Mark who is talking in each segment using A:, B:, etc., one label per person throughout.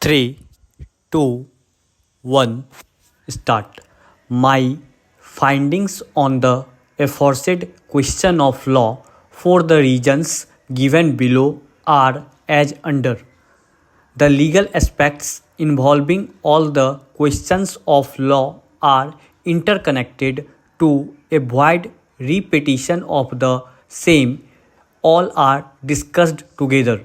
A: 3, 2, 1, start. My findings on the aforesaid question of law for the reasons given below are as under. The legal aspects involving all the questions of law are interconnected to avoid repetition of the same. All are discussed together.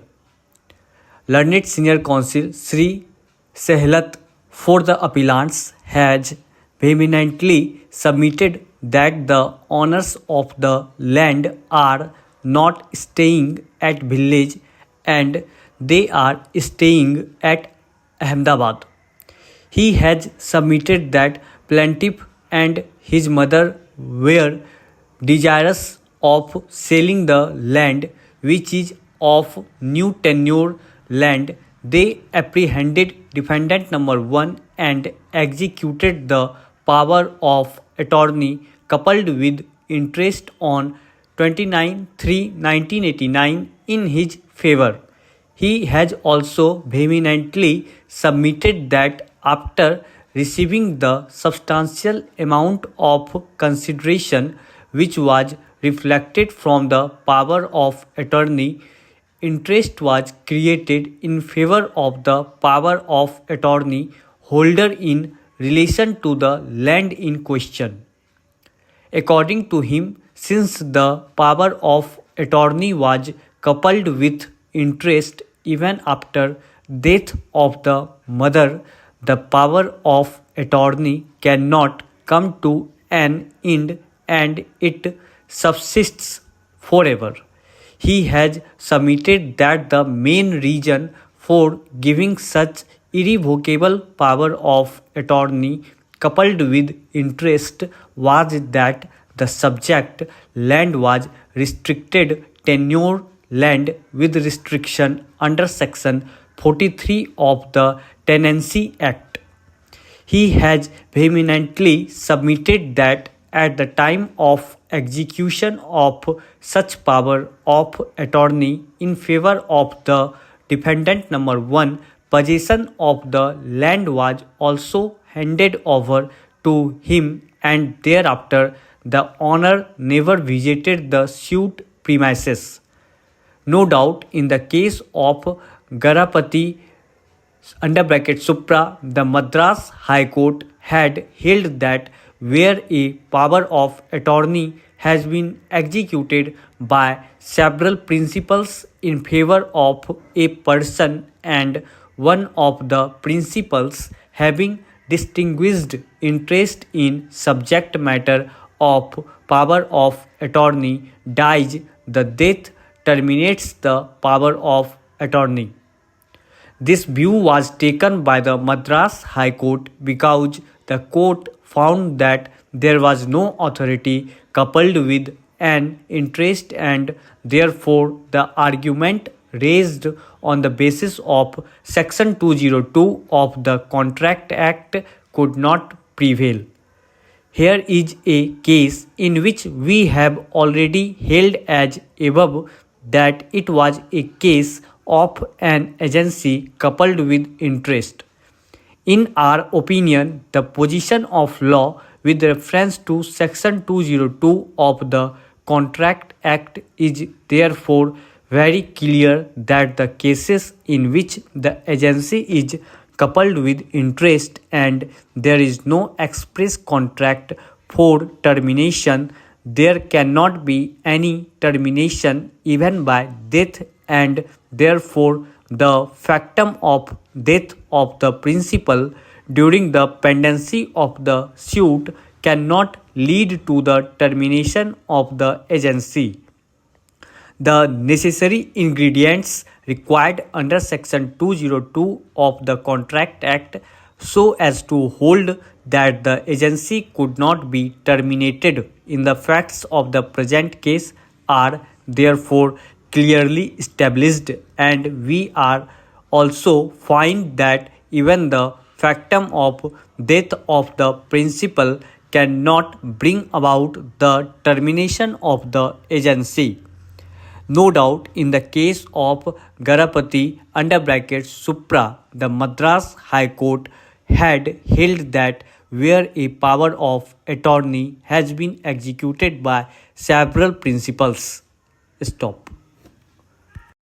A: Learned Senior Counsel Sri Sehlat for the appellants has vehemently submitted that the owners of the land are not staying at village and they are staying at Ahmedabad. He has submitted that plaintiff and his mother were desirous of selling the land, which is of new tenure land. They apprehended defendant number 1 and executed the power of attorney coupled with interest on 29/3/1989 in his favor. He has also vehemently submitted that after receiving the substantial amount of consideration which was reflected from the power of attorney, interest was created in favor of the power of attorney holder in relation to the land in question. According to him, since the power of attorney was coupled with interest even after death of the mother, the power of attorney cannot come to an end and it subsists forever. He has submitted that the main reason for giving such irrevocable power of attorney coupled with interest was that the subject land was restricted tenure land with restriction under section 43 of the Tenancy Act. He has vehemently submitted that at the time of execution of such power of attorney in favor of the defendant number 1, possession of the land was also handed over to him and thereafter the owner never visited the suit premises. No doubt in the case of Garapati Supra, the Madras High Court had held that where a power of attorney has been executed by several principals in favor of a person and one of the principals having distinguished interest in subject matter of power of attorney dies, the death terminates the power of attorney. This view was taken by the Madras High Court because the court found that there was no authority coupled with an interest and therefore the argument raised on the basis of section 202 of the Contract Act could not prevail. Here is a case in which we have already held as above that it was a case of an agency coupled with interest. In our opinion, the position of law with reference to section 202 of the Contract Act is therefore very clear that the cases in which the agency is coupled with interest and there is no express contract for termination, there cannot be any termination even by death and therefore the factum of death of the principal during the pendency of the suit cannot lead to the termination of the agency. The necessary ingredients required under section 202 of the Contract Act so as to hold that the agency could not be terminated in the facts of the present case are therefore clearly established, and we are also find that even the factum of death of the principal cannot bring about the termination of the agency. No doubt, in the case of Garapati under brackets Supra, the Madras High Court had held that where a power of attorney has been executed by several principals. Stop.